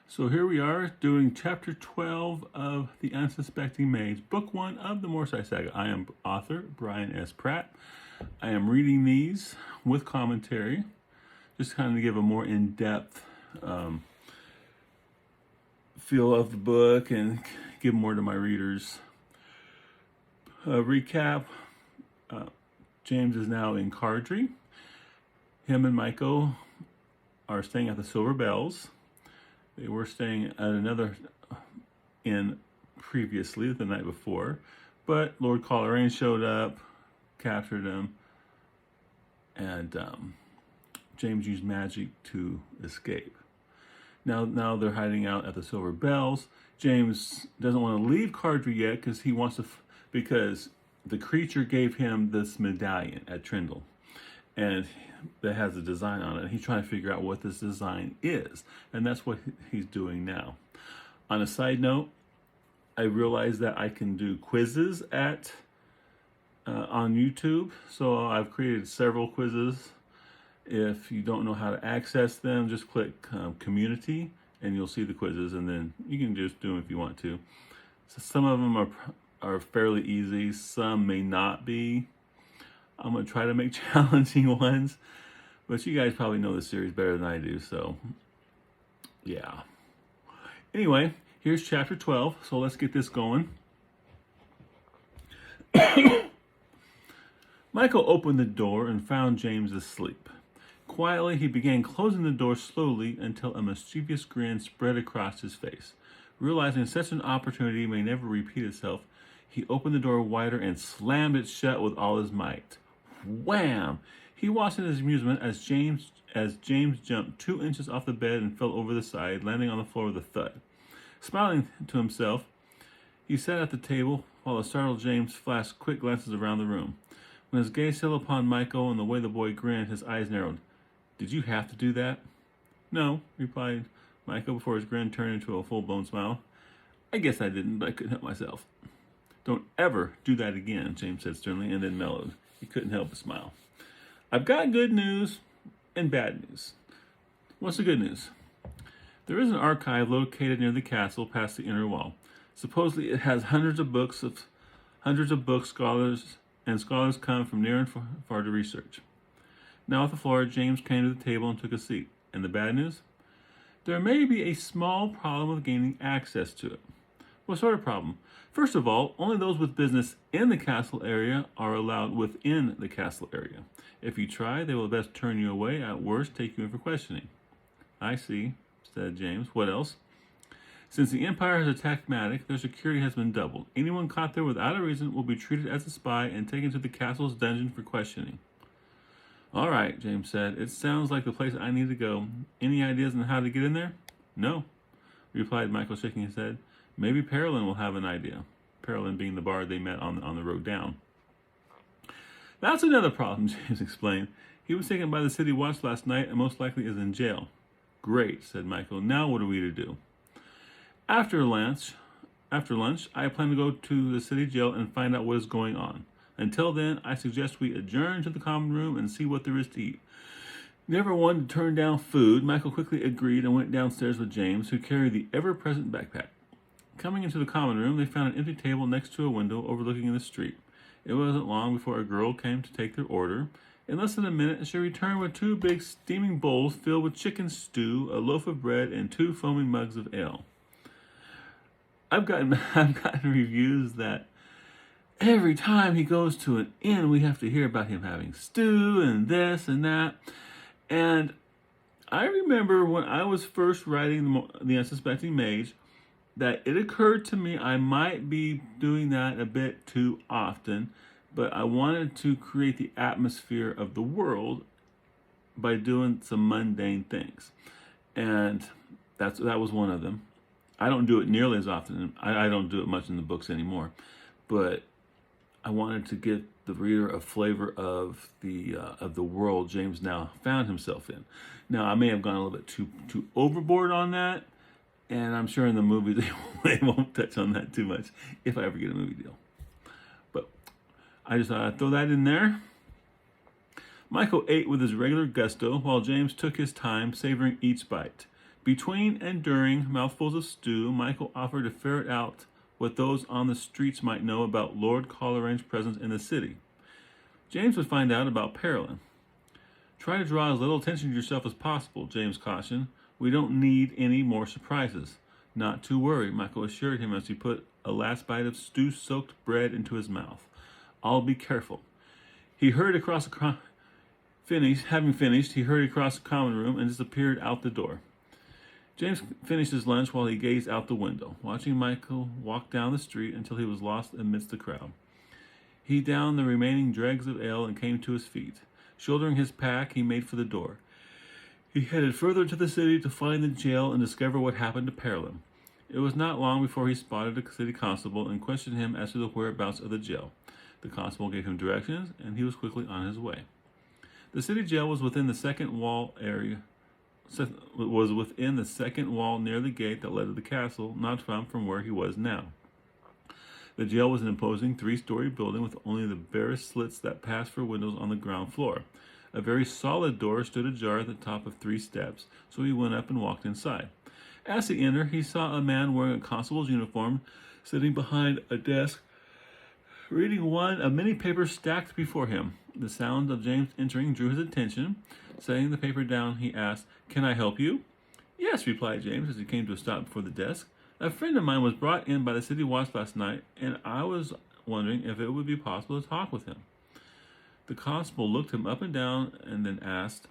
So here we are doing chapter 12 of The Unsuspecting Mage, book 1 of the Morcyth Saga. I am author Brian S. Pratt. I am reading these with commentary, just kind of to give a more in-depth feel of the book and give more to my readers. Recap, James is now in Cardry. Him and Michael are staying at the Silver Bells. They were staying at another inn previously, the night before, but Lord Coleraine showed up, captured them, and James used magic to escape. Now they're hiding out at the Silver Bells. James doesn't want to leave Cardry yet because he wants to, because the creature gave him this medallion at Trindle, and that has a design on it. He's trying to figure out what this design is, and that's what he's doing now. On a side note, I realized that I can do quizzes on YouTube, so I've created several quizzes. If you don't know how to access them, just click community and you'll see the quizzes, and then you can just do them if you want to. So some of them are fairly easy, some may not be. I'm going to try to make challenging ones, but you guys probably know the series better than I do, so yeah. Anyway, here's chapter 12, so let's get this going. Michael opened the door and found James asleep. Quietly, he began closing the door slowly until a mischievous grin spread across his face. Realizing such an opportunity may never repeat itself, he opened the door wider and slammed it shut with all his might. Wham! He watched in his amusement as James jumped 2 inches off the bed and fell over the side, landing on the floor with a thud. Smiling to himself, he sat at the table while the startled James flashed quick glances around the room. When his gaze fell upon Michael and the way the boy grinned, his eyes narrowed. "Did you have to do that?" "No," replied Michael before his grin turned into a full-blown smile. "I guess I didn't, but I couldn't help myself." "Don't ever do that again," James said sternly, and then mellowed. He couldn't help but smile. "I've got good news and bad news." "What's the good news?" "There is an archive located near the castle past the inner wall. Supposedly it has hundreds of books, scholars come from near and far to research." Now at the floor, James came to the table and took a seat. "And the bad news?" "There may be a small problem with gaining access to it." "What sort of problem?" "First of all, only those with business in the castle area are allowed within the castle area. If you try, they will best turn you away, at worst take you in for questioning." "I see," said James. "What else?" "Since the Empire has attacked Matic, their security has been doubled. Anyone caught there without a reason will be treated as a spy and taken to the castle's dungeon for questioning." "All right," James said. "It sounds like the place I need to go. Any ideas on how to get in there?" "No," replied Michael, shaking his head. "Maybe Parolin will have an idea." Parolin being the bard they met on the road down. "That's another problem," James explained. "He was taken by the city watch last night and most likely is in jail." "Great," said Michael. "Now what are we to do?" After lunch, I plan to go to the city jail and find out what is going on. Until then, I suggest we adjourn to the common room and see what there is to eat." Never one to turn down food, Michael quickly agreed and went downstairs with James, who carried the ever-present backpack. Coming into the common room, they found an empty table next to a window overlooking the street. It wasn't long before a girl came to take their order. In less than a minute, she returned with 2 big steaming bowls filled with chicken stew, a loaf of bread, and 2 foaming mugs of ale. I've gotten reviews that every time he goes to an inn, we have to hear about him having stew and this and that. And I remember when I was first writing the Unsuspecting Mage, that it occurred to me I might be doing that a bit too often, but I wanted to create the atmosphere of the world by doing some mundane things. And that was one of them. I don't do it nearly as often. I don't do it much in the books anymore, but I wanted to give the reader a flavor of the world James now found himself in. Now, I may have gone a little bit too overboard on that, and I'm sure in the movie they won't touch on that too much if I ever get a movie deal. But I just thought I'd throw that in there. Michael ate with his regular gusto while James took his time, savoring each bite. Between and during mouthfuls of stew, Michael offered to ferret out what those on the streets might know about Lord Colerain's presence in the city. James would find out about Perilyn. Try to draw as little attention to yourself as possible, James cautioned. We don't need any more surprises. Not to worry, Michael assured him as he put a last bite of stew-soaked bread into his mouth. I'll be careful. He hurried across the Having finished, he hurried across the common room and disappeared out the door. James finished his lunch while he gazed out the window, watching Michael walk down the street until he was lost amidst the crowd. He downed the remaining dregs of ale and came to his feet. Shouldering his pack, he made for the door. He headed further to the city to find the jail and discover what happened to Perilyn. It was not long before he spotted a city constable and questioned him as to the whereabouts of the jail. The constable gave him directions, and he was quickly on his way. The city jail was within the second wall near the gate that led to the castle, not far from where he was now. The jail was an imposing 3-story building with only the barest slits that passed for windows on the ground floor. A very solid door stood ajar at the top of 3 steps, so he went up and walked inside. As he entered, he saw a man wearing a constable's uniform sitting behind a desk, reading one of many papers stacked before him. The sound of James entering drew his attention. Setting the paper down, he asked, "Can I help you?" "Yes," replied James as he came to a stop before the desk. "A friend of mine was brought in by the city watch last night, and I was wondering if it would be possible to talk with him." The constable looked him up and down and then asked,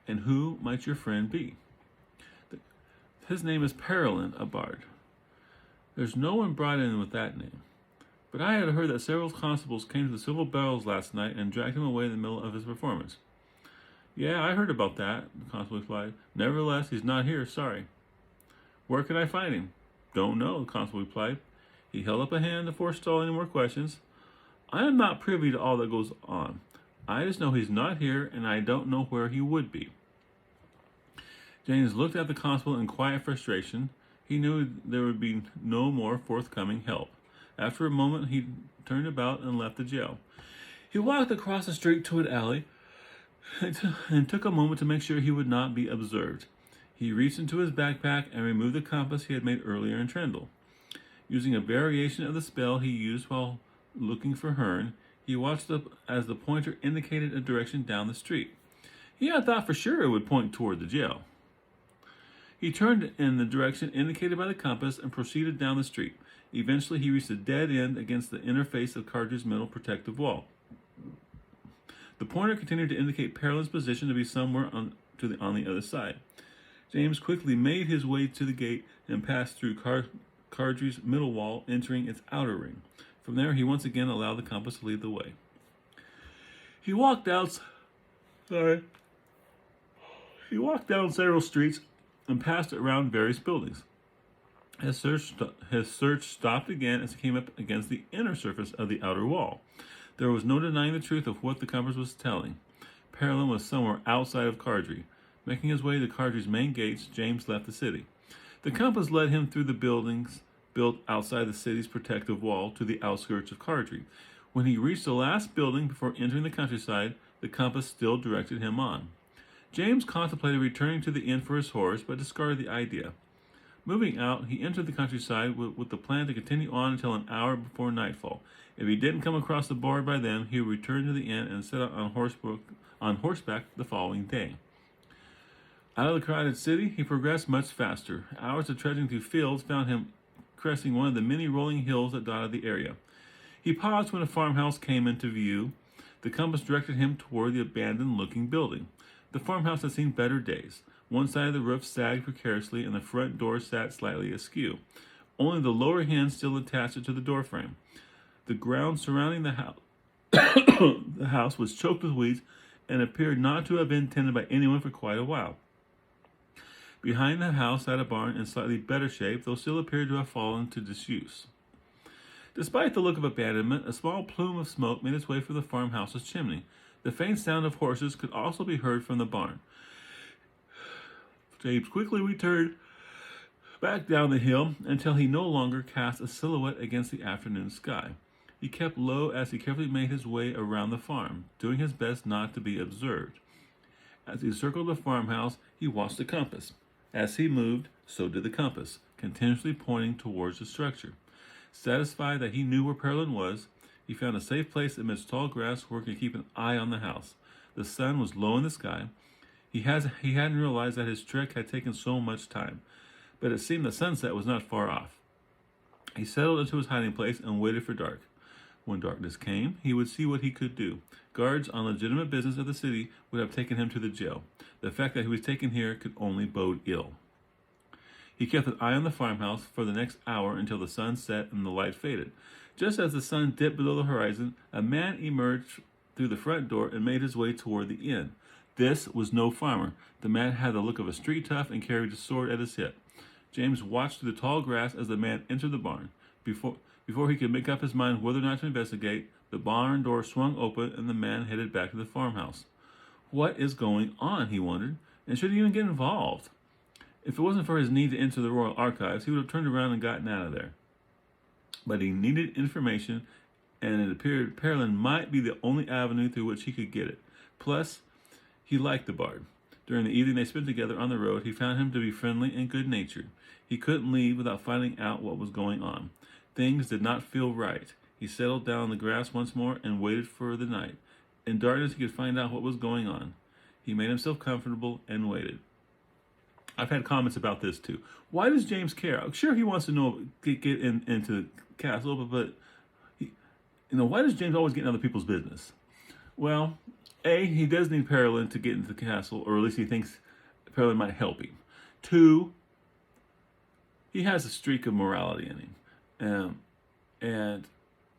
"And who might your friend be?" "His name is Perilyn, a bard." "There's no one brought in with that name. But I had heard that several constables came to the Silver Bells last night and dragged him away in the middle of his performance." "Yeah, I heard about that," the constable replied. "Nevertheless, he's not here, sorry." "Where can I find him?" "Don't know," the constable replied. He held up a hand to forestall any more questions. "I am not privy to all that goes on. I just know he's not here, and I don't know where he would be." James looked at the constable in quiet frustration. He knew there would be no more forthcoming help. After a moment, he turned about and left the jail. He walked across the street to an alley and took a moment to make sure he would not be observed. He reached into his backpack and removed the compass he had made earlier in Trendle. Using a variation of the spell he used while looking for Hearn, he watched as the pointer indicated a direction down the street. He had thought for sure it would point toward the jail. He turned in the direction indicated by the compass and proceeded down the street. Eventually, he reached a dead end against the inner face of Cardry's middle protective wall. The pointer continued to indicate Perilyn's position to be somewhere on the other side. James quickly made his way to the gate and passed through Cardry's middle wall, entering its outer ring. From there, he once again allowed the compass to lead the way. He walked down several streets and passed around various buildings. His search stopped again as he came up against the inner surface of the outer wall. There was no denying the truth of what the compass was telling. Perilyn was somewhere outside of Cardry. Making his way to Cardry's main gates, James left the city. The compass led him through the buildings built outside the city's protective wall to the outskirts of Cardry. When he reached the last building before entering the countryside, the compass still directed him on. James contemplated returning to the inn for his horse, but discarded the idea. Moving out, he entered the countryside with the plan to continue on until an hour before nightfall. If he didn't come across the board by then, he would return to the inn and set out on horseback the following day. Out of the crowded city, he progressed much faster. Hours of trudging through fields found him cresting one of the many rolling hills that dotted the area. He paused when a farmhouse came into view. The compass directed him toward the abandoned-looking building. The farmhouse had seen better days. One side of the roof sagged precariously, and the front door sat slightly askew. Only the lower hand still attached to the doorframe. The ground surrounding the house was choked with weeds and appeared not to have been tended by anyone for quite a while. Behind the house sat a barn in slightly better shape, though still appeared to have fallen to disuse. Despite the look of abandonment, a small plume of smoke made its way from the farmhouse's chimney. The faint sound of horses could also be heard from the barn. James quickly returned back down the hill until he no longer cast a silhouette against the afternoon sky. He kept low as he carefully made his way around the farm, doing his best not to be observed. As he circled the farmhouse, he watched the compass. As he moved, so did the compass, continuously pointing towards the structure. Satisfied that he knew where Pearlin was, he found a safe place amidst tall grass where he could keep an eye on the house. The sun was low in the sky. He hadn't realized that his trek had taken so much time, but it seemed the sunset was not far off. He settled into his hiding place and waited for dark. When darkness came, he would see what he could do. Guards on legitimate business of the city would have taken him to the jail. The fact that he was taken here could only bode ill. He kept an eye on the farmhouse for the next hour until the sun set and the light faded. Just as the sun dipped below the horizon, a man emerged through the front door and made his way toward the inn. This was no farmer. The man had the look of a street tough and carried a sword at his hip. James watched through the tall grass as the man entered the barn. Before he could make up his mind whether or not to investigate, the barn door swung open and the man headed back to the farmhouse. What is going on, he wondered, and should he even get involved? If it wasn't for his need to enter the royal archives, he would have turned around and gotten out of there. But he needed information, and it appeared Pearlin might be the only avenue through which he could get it. Plus, he liked the bard. During the evening they spent together on the road, he found him to be friendly and good-natured. He couldn't leave without finding out what was going on. Things did not feel right. He settled down on the grass once more and waited for the night. In darkness, he could find out what was going on. He made himself comfortable and waited. I've had comments about this too. Why does James care? I'm sure he wants to know, get into the castle, but why does James always get in other people's business? Well, A, he does need Pearlin to get into the castle, or at least he thinks Pearlin might help him. 2, he has a streak of morality in him. And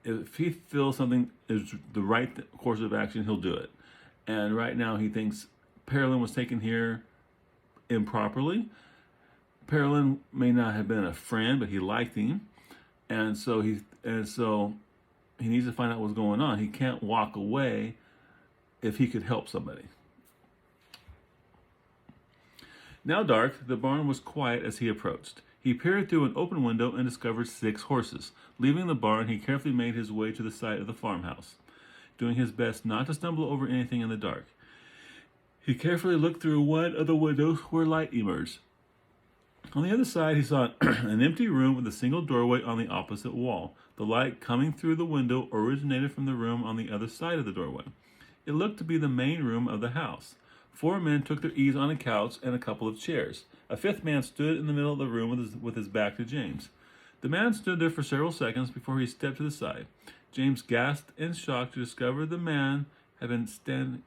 if he feels something is the right course of action, he'll do it. And right now he thinks Pearlin was taken here improperly. Pearlin may not have been a friend, but he liked him. And so he needs to find out what's going on. He can't walk away if he could help somebody. Now dark, the barn was quiet as he approached. He peered through an open window and discovered 6 horses. Leaving the barn, he carefully made his way to the side of the farmhouse, doing his best not to stumble over anything in the dark. He carefully looked through one of the windows where light emerged. On the other side, he saw an empty room with a single doorway on the opposite wall. The light coming through the window originated from the room on the other side of the doorway. It looked to be the main room of the house. 4 men took their ease on a couch and a couple of chairs. A 5th man stood in the middle of the room with his back to James. The man stood there for several seconds before he stepped to the side. James gasped in shock to discover the man had been standing.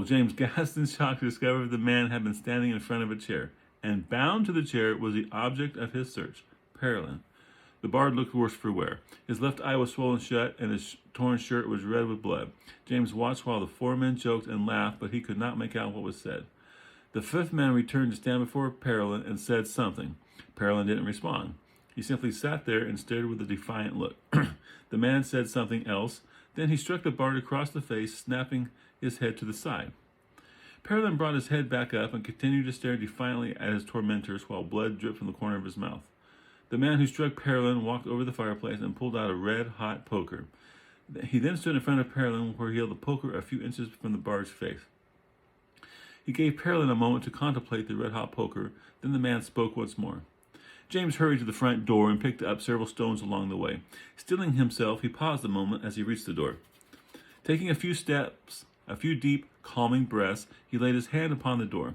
James gasped in shock to discover the man had been standing in front of a chair, and bound to the chair was the object of his search, Pearlin. The bard looked worse for wear. His left eye was swollen shut, and his torn shirt was red with blood. James watched while the 4 men joked and laughed, but he could not make out what was said. The 5th man returned to stand before Pearlin and said something. Pearlin didn't respond. He simply sat there and stared with a defiant look. The man said something else. Then he struck the bard across the face, snapping his head to the side. Pearlin brought his head back up and continued to stare defiantly at his tormentors while blood dripped from the corner of his mouth. The man who struck Pearlin walked over the fireplace and pulled out a red-hot poker. He then stood in front of Pearlin, where he held the poker a few inches from the bard's face. He gave Pearlin a moment to contemplate the red-hot poker. Then the man spoke once more. James hurried to the front door and picked up several stones along the way. Stilling himself, he paused a moment as he reached the door. Taking a few steps, a few deep, calming breaths, he laid his hand upon the door.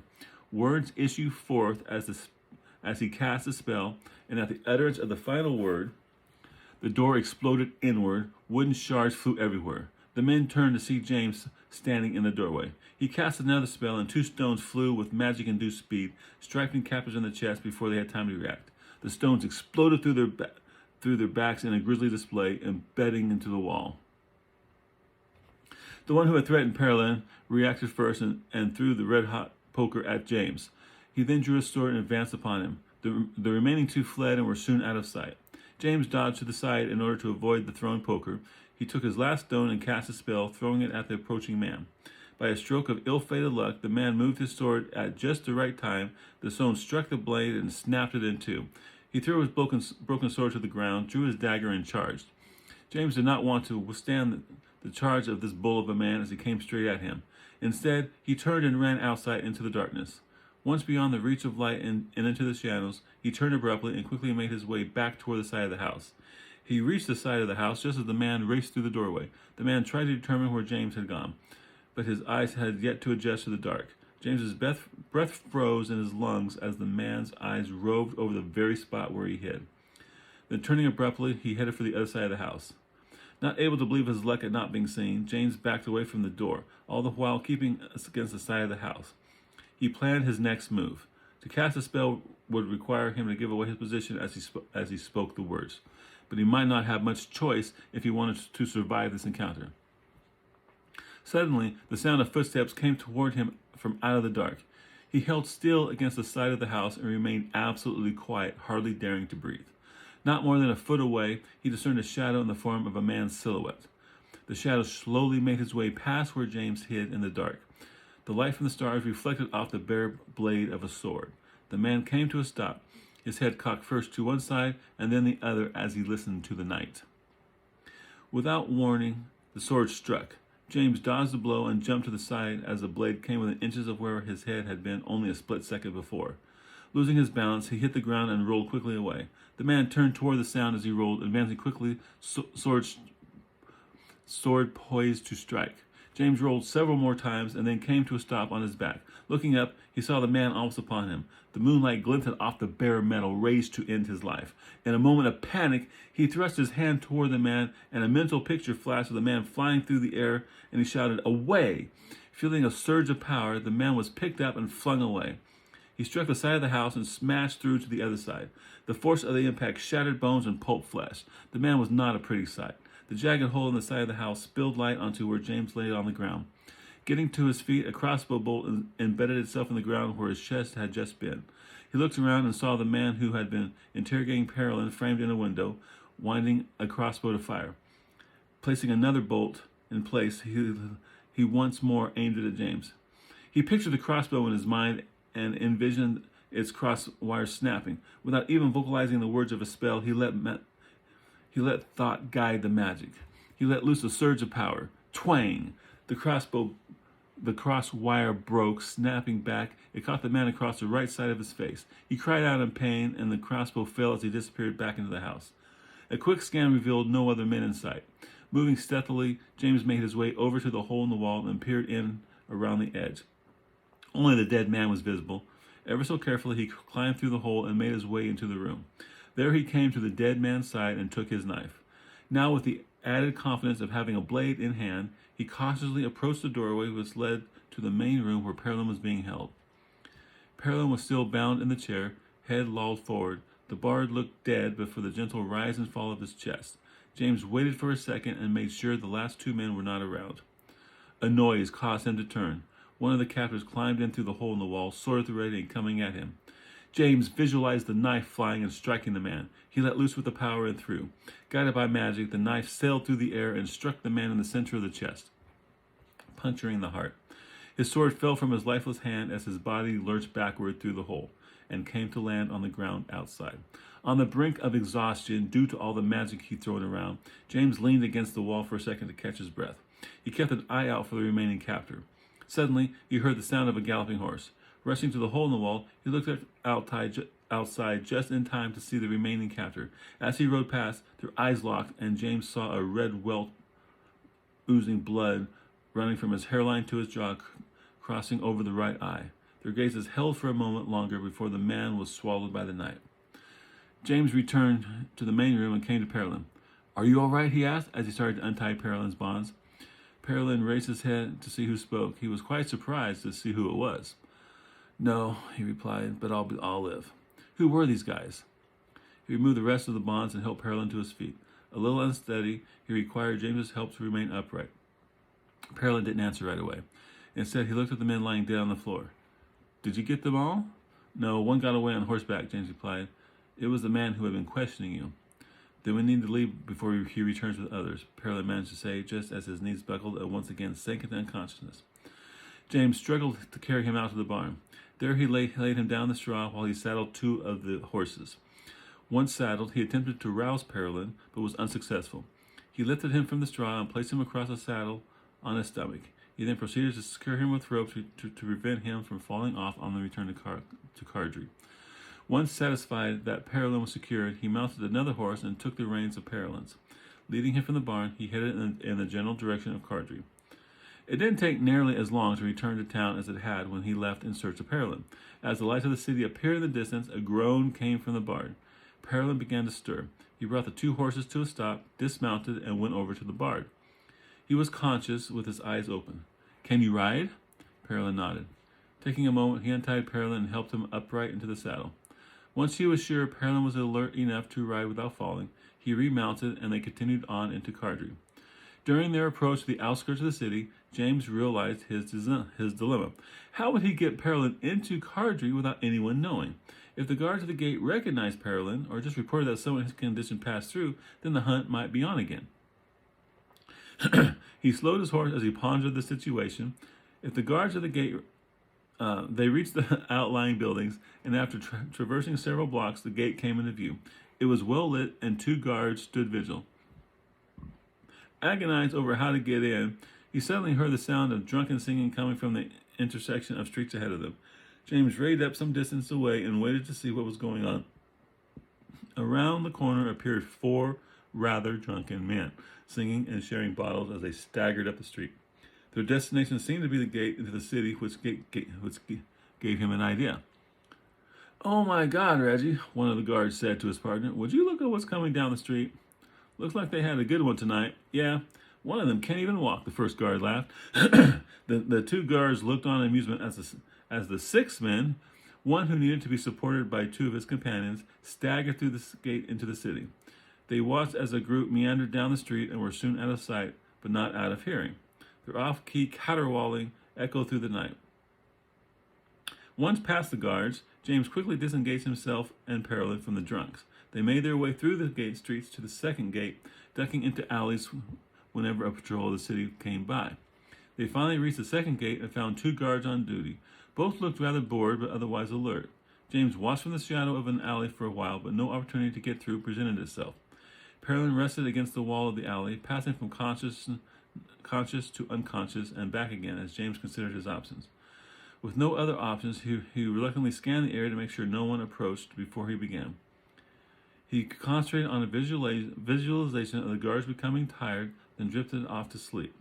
Words issued forth as he cast the spell, and at the utterance of the final word, the door exploded inward. Wooden shards flew everywhere. The men turned to see James standing in the doorway. He cast another spell, and 2 stones flew with magic-induced speed, striking captors in the chest before they had time to react. The stones exploded through their backs in a grisly display, embedding into the wall. The one who had threatened Pearlin reacted first and threw the red-hot poker at James. He then drew his sword and advanced upon him. The remaining 2 fled and were soon out of sight. James dodged to the side in order to avoid the thrown poker. He took his last stone and cast a spell, throwing it at the approaching man. By a stroke of ill-fated luck, the man moved his sword at just the right time. The stone struck the blade and snapped it in 2. He threw his broken sword to the ground, drew his dagger, and charged. James did not want to withstand the charge of this bull of a man as he came straight at him. Instead, he turned and ran outside into the darkness. Once beyond the reach of light and into the shadows, he turned abruptly and quickly made his way back toward the side of the house. He reached the side of the house just as the man raced through the doorway. The man tried to determine where James had gone, but his eyes had yet to adjust to the dark. James's breath froze in his lungs as the man's eyes roved over the very spot where he hid. Then, turning abruptly, he headed for the other side of the house. Not able to believe his luck at not being seen, James backed away from the door, all the while keeping against the side of the house. He planned his next move. To cast a spell would require him to give away his position as he spoke the words, but he might not have much choice if he wanted to survive this encounter. Suddenly, the sound of footsteps came toward him from out of the dark. He held still against the side of the house and remained absolutely quiet, hardly daring to breathe. Not more than a foot away, he discerned a shadow in the form of a man's silhouette. The shadow slowly made his way past where James hid in the dark. The light from the stars reflected off the bare blade of a sword. The man came to a stop, his head cocked first to one side and then the other as he listened to the night. Without warning, the sword struck. James dodged the blow and jumped to the side as the blade came within inches of where his head had been only a split second before. Losing his balance, he hit the ground and rolled quickly away. The man turned toward the sound as he rolled, advancing quickly, sword poised to strike. James rolled several more times and then came to a stop on his back. Looking up, he saw the man almost upon him. The moonlight glinted off the bare metal, raised to end his life. In a moment of panic, he thrust his hand toward the man, and a mental picture flashed of the man flying through the air, and he shouted, "Away!" Feeling a surge of power, the man was picked up and flung away. He struck the side of the house and smashed through to the other side. The force of the impact shattered bones and pulped flesh. The man was not a pretty sight. The jagged hole in the side of the house spilled light onto where James lay on the ground. Getting to his feet, a crossbow bolt embedded itself in the ground where his chest had just been. He looked around and saw the man who had been interrogating Parolin framed in a window, winding a crossbow to fire. Placing another bolt in place, he once more aimed it at James. He pictured the crossbow in his mind and envisioned its cross wires snapping. Without even vocalizing the words of a spell, he let thought guide the magic. He let loose a surge of power. Twang! The cross wire broke, snapping back. It caught the man across the right side of his face. He cried out in pain, and the crossbow fell as he disappeared back into the house. A quick scan revealed no other men in sight. Moving stealthily, James made his way over to the hole in the wall and peered in around the edge. Only the dead man was visible. Ever so carefully, he climbed through the hole and made his way into the room. There he came to the dead man's side and took his knife. Now, with the added confidence of having a blade in hand, he cautiously approached the doorway which led to the main room where Parolin was being held. Parolin was still bound in the chair, head lolled forward. The bard looked dead but for the gentle rise and fall of his chest. James waited for a second and made sure the last two men were not around. A noise caused him to turn. One of the captors climbed in through the hole in the wall, sword at the ready and coming at him. James visualized the knife flying and striking the man. He let loose with the power and threw. Guided by magic, the knife sailed through the air and struck the man in the center of the chest, puncturing the heart. His sword fell from his lifeless hand as his body lurched backward through the hole and came to land on the ground outside. On the brink of exhaustion due to all the magic he'd thrown around, James leaned against the wall for a second to catch his breath. He kept an eye out for the remaining captor. Suddenly, he heard the sound of a galloping horse. Rushing to the hole in the wall, he looked outside just in time to see the remaining captor. As he rode past, their eyes locked, and James saw a red welt oozing blood running from his hairline to his jaw, crossing over the right eye. Their gazes held for a moment longer before the man was swallowed by the night. James returned to the main room and came to Parolin. "Are you all right?" he asked as he started to untie Parolin's bonds. Parolin raised his head to see who spoke. He was quite surprised to see who it was. "No," he replied, "but I'll live." "Who were these guys?" He removed the rest of the bonds and helped Parolin to his feet. A little unsteady, he required James's help to remain upright. Parolin didn't answer right away. Instead, he looked at the men lying dead on the floor. "Did you get them all?" "No, one got away on horseback," James replied. "It was the man who had been questioning you." "Then we need to leave before he returns with others," Parolin managed to say, just as his knees buckled and once again sank into unconsciousness. James struggled to carry him out to the barn. There he laid him down the straw while he saddled two of the horses. Once saddled, he attempted to rouse Parolin, but was unsuccessful. He lifted him from the straw and placed him across the saddle on his stomach. He then proceeded to secure him with ropes to prevent him from falling off on the return to Cardry. Once satisfied that Parolin was secured, he mounted another horse and took the reins of Parolin's. Leading him from the barn, he headed in the general direction of Cardry. It didn't take nearly as long to return to town as it had when he left in search of Parolin. As the lights of the city appeared in the distance, a groan came from the barn. Parolin began to stir. He brought the two horses to a stop, dismounted, and went over to the barn. He was conscious, with his eyes open. "Can you ride?" Parolin nodded. Taking a moment, he untied Parolin and helped him upright into the saddle. Once he was sure Parolin was alert enough to ride without falling, he remounted, and they continued on into Cardry. During their approach to the outskirts of the city, James realized his dilemma. How would he get Parolin into Cardry without anyone knowing? If the guards at the gate recognized Parolin, or just reported that someone in his condition passed through, then the hunt might be on again. He slowed his horse as he pondered the situation. If the guards at the gate, they reached the outlying buildings, and after traversing several blocks, the gate came into view. It was well lit, and two guards stood vigil. Agonized over how to get in, he suddenly heard the sound of drunken singing coming from the intersection of streets ahead of them. James reined up some distance away and waited to see what was going on. Around the corner appeared four rather drunken men, singing and sharing bottles as they staggered up the street. Their destination seemed to be the gate into the city, which gave him an idea. "Oh my God, Reggie," one of the guards said to his partner, "would you look at what's coming down the street? Looks like they had a good one tonight." "Yeah, one of them can't even walk," the first guard laughed. The two guards looked on in amusement as the six men, one who needed to be supported by two of his companions, staggered through the gate into the city. They watched as the group meandered down the street and were soon out of sight, but not out of hearing. Their off-key caterwauling echoed through the night. Once past the guards, James quickly disengaged himself and Parolin from the drunks. They made their way through the gate streets to the second gate, ducking into alleys whenever a patrol of the city came by. They finally reached the second gate and found two guards on duty. Both looked rather bored, but otherwise alert. James watched from the shadow of an alley for a while, but no opportunity to get through presented itself. Parolin rested against the wall of the alley, passing from conscious to unconscious and back again as James considered his options. With no other options, he reluctantly scanned the area to make sure no one approached before he began. He concentrated on a visualization of the guards becoming tired, then drifted off to sleep.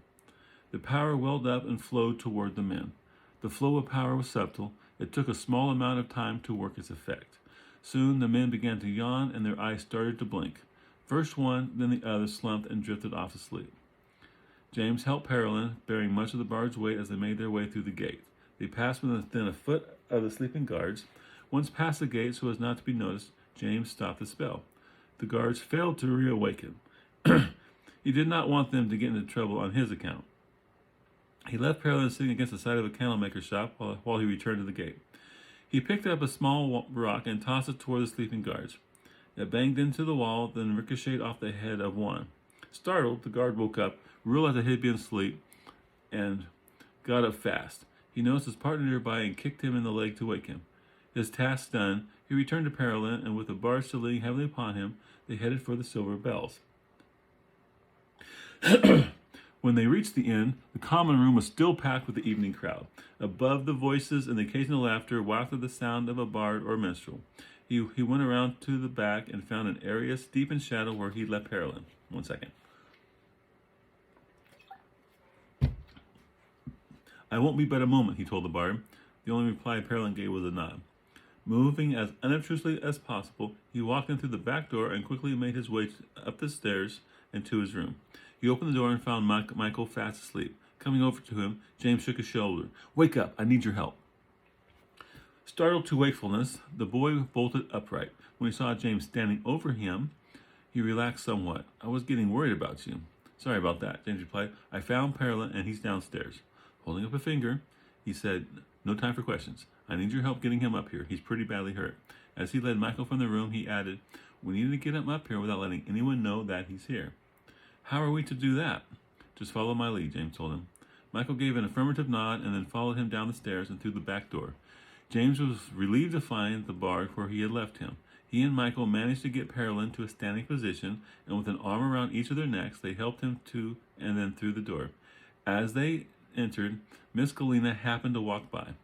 The power welled up and flowed toward the men. The flow of power was subtle. It took a small amount of time to work its effect. Soon the men began to yawn and their eyes started to blink. First one, then the other slumped and drifted off to sleep. James helped Parolin, bearing much of the barge's weight as they made their way through the gate. They passed within a foot of the sleeping guards. Once past the gate so as not to be noticed, James stopped the spell. The guards failed to reawaken. He did not want them to get into trouble on his account. He left Parolin sitting against the side of a candlemaker's shop while he returned to the gate. He picked up a small rock and tossed it toward the sleeping guards. It banged into the wall, then ricocheted off the head of one. Startled, the guard woke up, realized that he had been asleep, and got up fast. He noticed his partner nearby and kicked him in the leg to wake him. His task done, he returned to Parolin, and with the barge still leaning heavily upon him, they headed for the Silver Bells. When they reached the inn, the common room was still packed with the evening crowd. Above the voices and the occasional laughter wafted the sound of a bard or minstrel. He went around to the back and found an area deep in shadow where he'd left Parolin. 1 second. "I won't be but a moment," he told the bard. The only reply Parolin gave was a nod. Moving as unobtrusively as possible, he walked in through the back door and quickly made his way up the stairs and to his room. He opened the door and found Michael fast asleep. Coming over to him, James shook his shoulder. "Wake up, I need your help." Startled to wakefulness, the boy bolted upright. When he saw James standing over him, he relaxed somewhat. "I was getting worried about you." "Sorry about that," James replied. "I found Parolin and he's downstairs." Holding up a finger, he said, "No time for questions. I need your help getting him up here. He's pretty badly hurt." As he led Michael from the room, he added, "We need to get him up here without letting anyone know that he's here." "How are we to do that?" "Just follow my lead," James told him. Michael gave an affirmative nod and then followed him down the stairs and through the back door. James was relieved to find the bard where he had left him. He and Michael managed to get Parolin to a standing position, and with an arm around each of their necks, they helped him to and then through the door. As they entered, Miss Galena happened to walk by.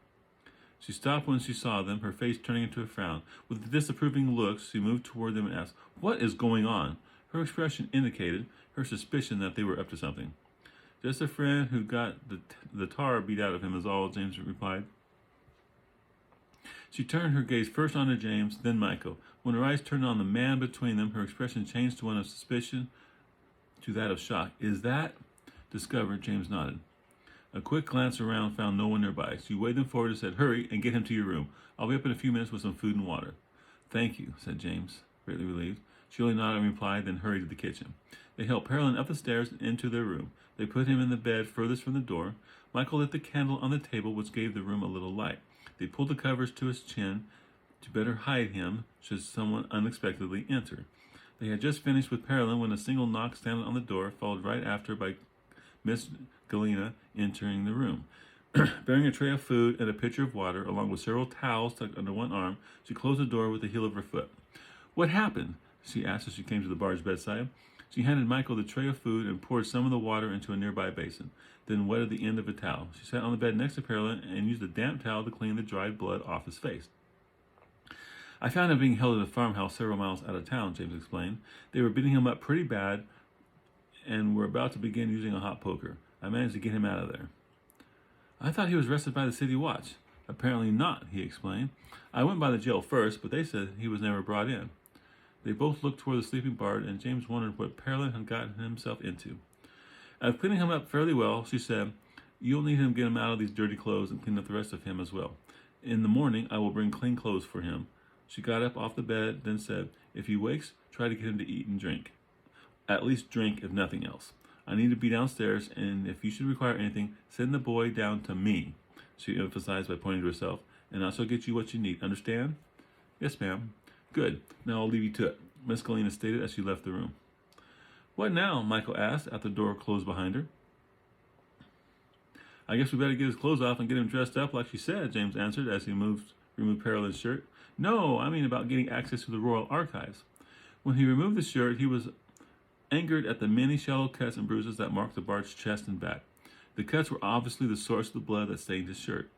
She stopped when she saw them, her face turning into a frown. With disapproving looks, she moved toward them and asked, "What is going on?" Her expression indicated her suspicion that they were up to something. "Just a friend who got the tar beat out of him is all," James replied. She turned her gaze first onto James, then Michael. When her eyes turned on the man between them, her expression changed to one of suspicion to that of shock. "Is that?" Discovered, James nodded. A quick glance around found no one nearby. She waved them forward and said, "Hurry and get him to your room. I'll be up in a few minutes with some food and water." "Thank you," said James, greatly relieved. She only nodded and replied, then hurried to the kitchen. They helped Pearlin up the stairs and into their room. They put him in the bed furthest from the door. Michael lit the candle on the table, which gave the room a little light. They pulled the covers to his chin to better hide him should someone unexpectedly enter. They had just finished with Pearlin when a single knock sounded on the door, followed right after by Miss Galena entering the room. Bearing a tray of food and a pitcher of water, along with several towels tucked under one arm, she closed the door with the heel of her foot. "What happened?" she asked as she came to the bar's bedside. She handed Michael the tray of food and poured some of the water into a nearby basin, then wetted the end of a towel. She sat on the bed next to Pearlin and used a damp towel to clean the dried blood off his face. "I found him being held at a farmhouse several miles out of town," James explained. "They were beating him up pretty bad and were about to begin using a hot poker. I managed to get him out of there." "I thought he was arrested by the city watch." "Apparently not," he explained. "I went by the jail first, but they said he was never brought in." They both looked toward the sleeping Bard, and James wondered what Pearlin had gotten himself into. After cleaning him up fairly well, she said, "You'll need him to get him out of these dirty clothes and clean up the rest of him as well. In the morning, I will bring clean clothes for him." She got up off the bed, then said, "If he wakes, try to get him to eat and drink. At least drink, if nothing else. I need to be downstairs, and if you should require anything, send the boy down to me," she emphasized by pointing to herself, "and I shall get you what you need. Understand?" "Yes, ma'am." "Good. Now I'll leave you to it," Miss Galena stated as she left the room. "What now?" Michael asked after the door closed behind her. "I guess we better get his clothes off and get him dressed up like she said," James answered as he removed Pearlin's shirt. "No, I mean about getting access to the Royal Archives." When he removed the shirt, he was angered at the many shallow cuts and bruises that marked the Bard's chest and back. The cuts were obviously the source of the blood that stained his shirt.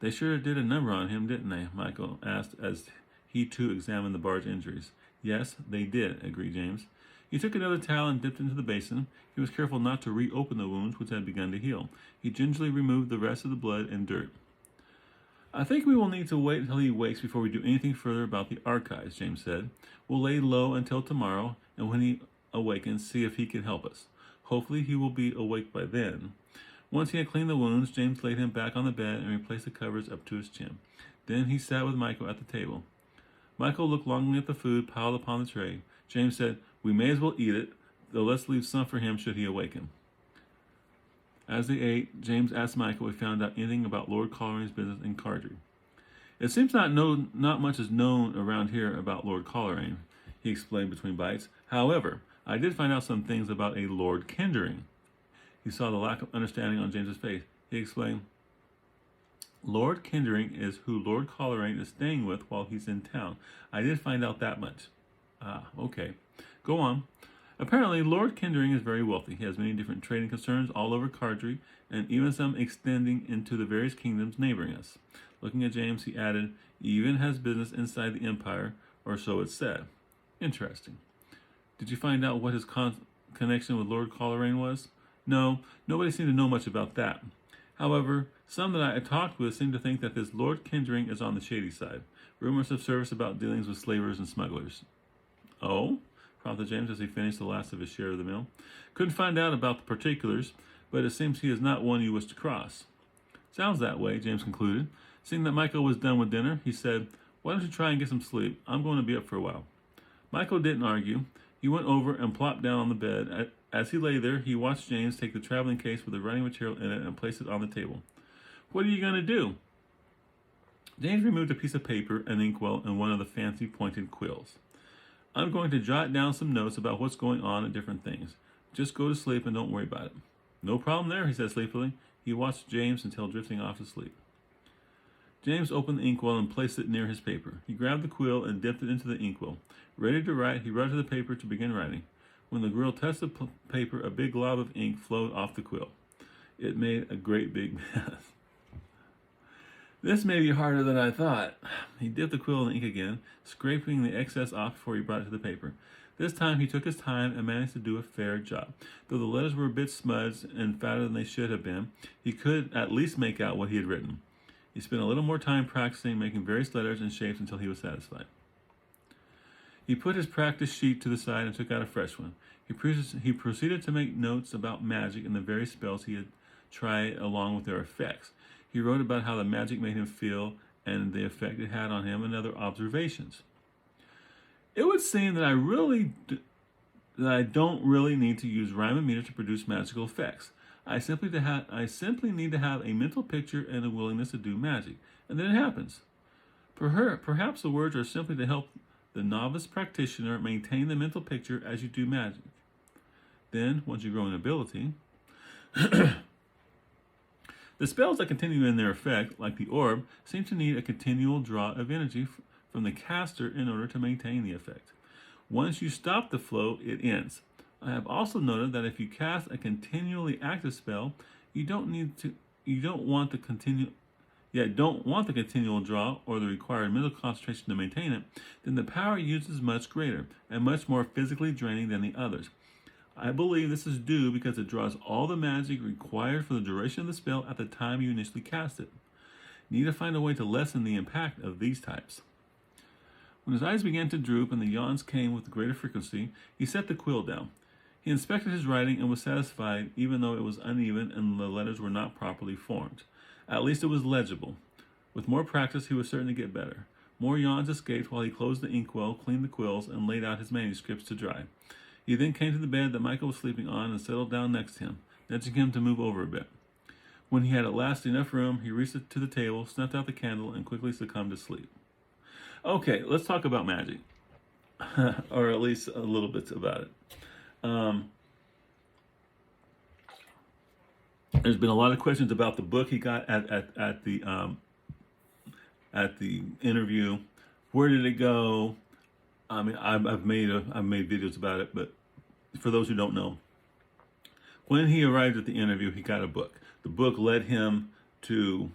"They sure did a number on him, didn't they?" Michael asked as he too examined the Bard's injuries. "Yes, they did," agreed James. He took another towel and dipped into the basin. He was careful not to reopen the wounds, which had begun to heal. He gingerly removed the rest of the blood and dirt. "I think we will need to wait until he wakes before we do anything further about the archives," James said. "We'll lay low until tomorrow, and when he awakens, see if he can help us. Hopefully he will be awake by then." Once he had cleaned the wounds, James laid him back on the bed and replaced the covers up to his chin. Then he sat with Michael at the table. Michael looked longingly at the food piled upon the tray. James said, "We may as well eat it, though let's leave some for him should he awaken." As they ate, James asked Michael if he found out anything about Lord Colerain's business in Cardry. "It seems not much is known around here about Lord Colerain," he explained between bites. "However, I did find out some things about a Lord Kendering." He saw the lack of understanding on James's face. He explained, "Lord Kendering is who Lord Colerain is staying with while he's in town. I did find out that much." "Ah, okay. Go on." "Apparently, Lord Kendering is very wealthy. He has many different trading concerns all over Cardry, and even some extending into the various kingdoms neighboring us." Looking at James, he added, "Even has business inside the Empire, or so it's said." "Interesting. Did you find out what his connection with Lord Colerain was?" "No, nobody seemed to know much about that. However, some that I talked with seem to think that this Lord Kendering is on the shady side. Rumors have surfaced about dealings with slavers and smugglers." "Oh?" prompted James as he finished the last of his share of the meal. "Couldn't find out about the particulars, but it seems he is not one you wish to cross." "Sounds that way," James concluded. Seeing that Michael was done with dinner, he said, "Why don't you try and get some sleep? I'm going to be up for a while." Michael didn't argue. He went over and plopped down on the bed. As he lay there, he watched James take the traveling case with the writing material in it and place it on the table. "What are you going to do?" James removed a piece of paper, an inkwell, and one of the fancy pointed quills. "I'm going to jot down some notes about what's going on and different things. Just go to sleep and don't worry about it." "No problem there," he said sleepily. He watched James until drifting off to sleep. James opened the inkwell and placed it near his paper. He grabbed the quill and dipped it into the inkwell. Ready to write, he rubbed to the paper to begin writing. When the quill touched the paper, a big glob of ink flowed off the quill. It made a great big mess. This may be harder than I thought. He dipped the quill in the ink again, scraping the excess off before he brought it to the paper. This time he took his time and managed to do a fair job. Though the letters were a bit smudged and fatter than they should have been, he could at least make out what he had written. He spent a little more time practicing, making various letters and shapes until he was satisfied. He put his practice sheet to the side and took out a fresh one. He proceeded to make notes about magic and the various spells he had tried along with their effects. He wrote about how the magic made him feel and the effect it had on him and other observations. It would seem that I don't really need to use rhyme and meter to produce magical effects. I simply need to have a mental picture and a willingness to do magic, and then it happens. Perhaps the words are simply to help the novice practitioner maintain the mental picture as you do magic. Then, once you grow in ability, the spells that continue in their effect, like the orb, seem to need a continual draw of energy from the caster in order to maintain the effect. Once you stop the flow, it ends. I have also noted that if you cast a continually active spell, you don't want the continual draw or the required mental concentration to maintain it, then the power used is much greater and much more physically draining than the others. I believe this is due because it draws all the magic required for the duration of the spell at the time you initially cast it. Need to find a way to lessen the impact of these types. When his eyes began to droop and the yawns came with greater frequency, he set the quill down. He inspected his writing and was satisfied, even though it was uneven and the letters were not properly formed. At least it was legible. With more practice, he was certain to get better. More yawns escaped while he closed the inkwell, cleaned the quills, and laid out his manuscripts to dry. He then came to the bed that Michael was sleeping on and settled down next to him, nudging him to move over a bit. When he had at last enough room, he reached to the table, snuffed out the candle, and quickly succumbed to sleep. Okay, let's talk about magic. Or at least a little bit about it. There's been a lot of questions about the book he got at the interview. Where did it go? I mean, I've made videos about it, but for those who don't know, when he arrived at the interview, he got a book. The book led him to,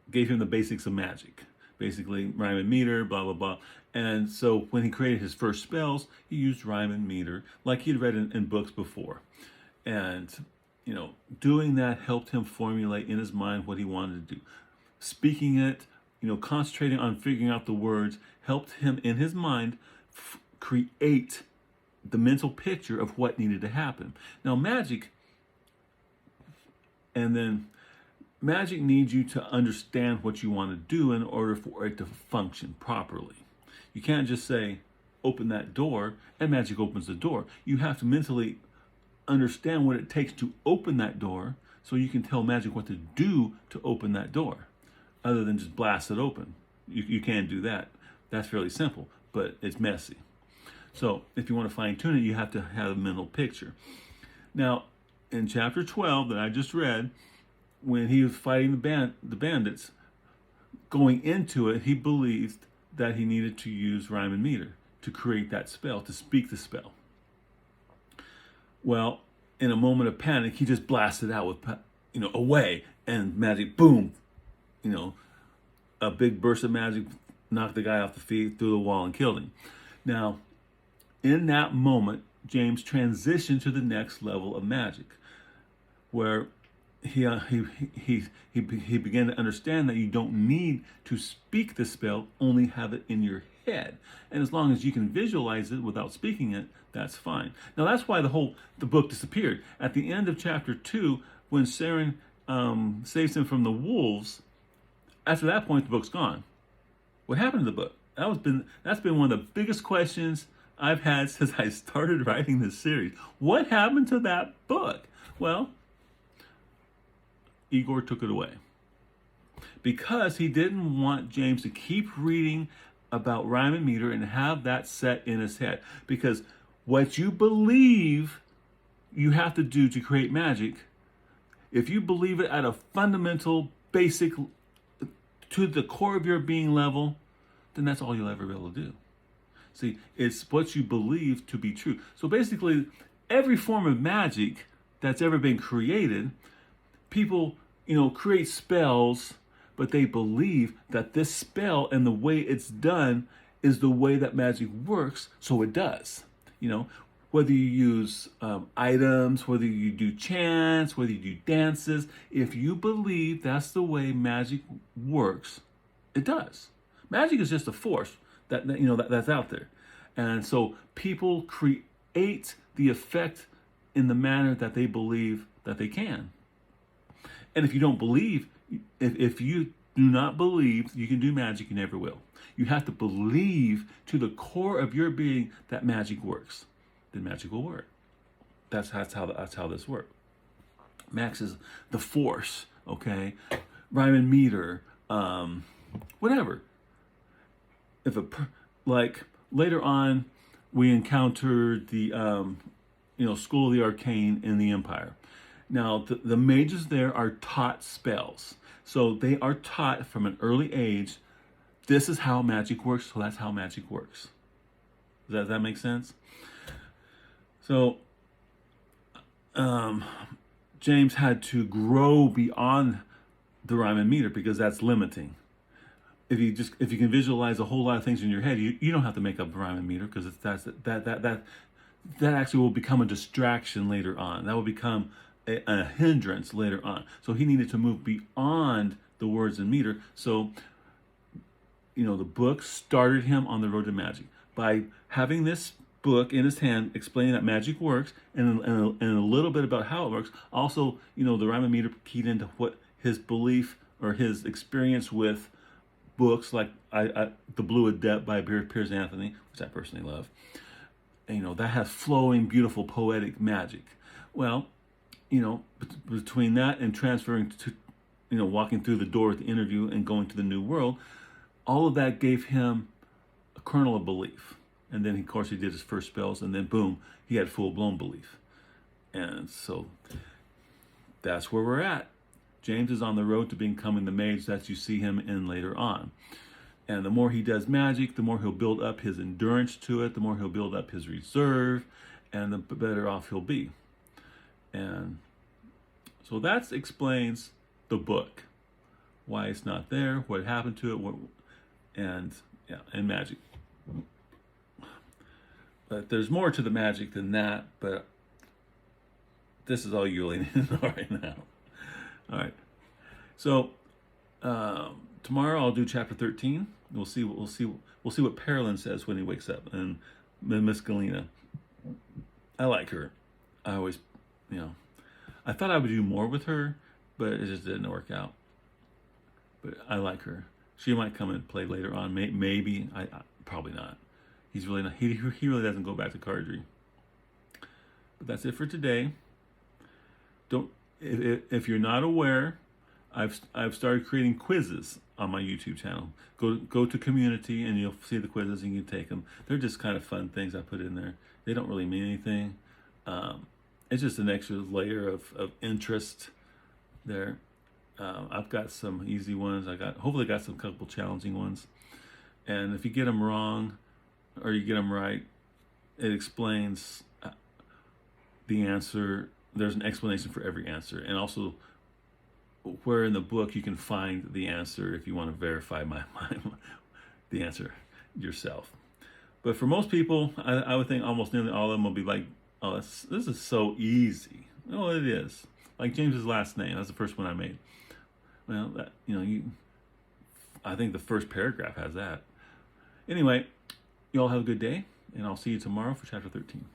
gave him the basics of magic, basically rhyme and meter, blah blah blah. And so when he created his first spells, he used rhyme and meter like he'd read in books before, and doing that helped him formulate in his mind what he wanted to do. Speaking it, concentrating on figuring out the words helped him in his mind create the mental picture of what needed to happen. Now magic needs you to understand what you want to do in order for it to function properly. You can't just say, open that door, and magic opens the door. You have to mentally understand what it takes to open that door so you can tell magic what to do to open that door, other than just blast it open. You can't do that. That's fairly simple, but it's messy. So if you want to fine tune it, you have to have a mental picture. Now, in chapter 12 that I just read, when he was fighting the bandits, going into it, he believed that he needed to use rhyme and meter to create that spell, to speak the spell. Well, in a moment of panic, he just blasted out with, away, and magic, boom, a big burst of magic knocked the guy off the feet, through the wall, and killed him. Now, in that moment, James transitioned to the next level of magic, where he began to understand that you don't need to speak the spell, only have it in your head. And as long as you can visualize it without speaking it, that's fine. Now that's why the book disappeared. At the end of chapter 2, when Saren saves him from the wolves, after that point the book's gone. What happened to the book? That's been one of the biggest questions I've had since I started writing this series. What happened to that book? Well, Igor took it away because he didn't want James to keep reading about rhyme and meter and have that set in his head. Because what you believe you have to do to create magic, if you believe it at a fundamental, basic, to the core of your being level, then that's all you'll ever be able to do. See, it's what you believe to be true. So basically, every form of magic that's ever been created, people, create spells, but they believe that this spell and the way it's done is the way that magic works, so it does. Whether you use items, whether you do chants, whether you do dances, if you believe that's the way magic works, it does. Magic is just a force that's out there. And so people create the effect in the manner that they believe that they can. And if you don't believe, if you do not believe you can do magic, you never will. You have to believe to the core of your being that magic works. Then magic will work. That's how this works. Max is the force, okay? Rhyme and meter, whatever. Like later on, we encountered the School of the Arcane in the Empire. Now the mages there are taught spells, so they are taught from an early age. This is how magic works, so that's how magic works. Does that make sense? So James had to grow beyond the rhyme and meter because that's limiting. If you can visualize a whole lot of things in your head, you don't have to make up the rhyme and meter because that actually will become a distraction later on. That will become a hindrance later on. So he needed to move beyond the words and meter. So the book started him on the road to magic by having this book in his hand explaining that magic works and a little bit about how it works. Also, the rhyme and meter keyed into what his belief or his experience with books like The Blue Adept by Piers Anthony, which I personally love. And, that has flowing, beautiful, poetic magic. Well, between that and transferring to, walking through the door at the interview and going to the new world, all of that gave him a kernel of belief. And then, of course, he did his first spells, and then, boom, he had full-blown belief. And so that's where we're at. James is on the road to becoming the mage that you see him in later on. And the more he does magic, the more he'll build up his endurance to it, the more he'll build up his reserve, and the better off he'll be. And so that explains the book. Why it's not there, what happened to it, and magic. But there's more to the magic than that, but this is all you really need to know right now. All right. So tomorrow I'll do chapter 13. We'll see what Perilyn says when he wakes up, and Miss Galena. I like her. I always, I thought I would do more with her, but it just didn't work out. But I like her. She might come and play later on. Maybe. I probably not. He's really not. He really doesn't go back to cardry. But that's it for today. If you're not aware, I've started creating quizzes on my YouTube channel. Go to community and you'll see the quizzes and you can take them. They're just kind of fun things I put in there. They don't really mean anything. It's just an extra layer of interest there. I've got some easy ones. Hopefully got some couple challenging ones. And if you get them wrong or you get them right, it explains the answer. There's an explanation for every answer, and also where in the book you can find the answer if you want to verify the answer yourself. But for most people, I would think almost nearly all of them will be like, "Oh, this is so easy." Oh, it is. Like James's last name. That's the first one I made. Well, I think the first paragraph has that. Anyway, you all have a good day, and I'll see you tomorrow for chapter 13.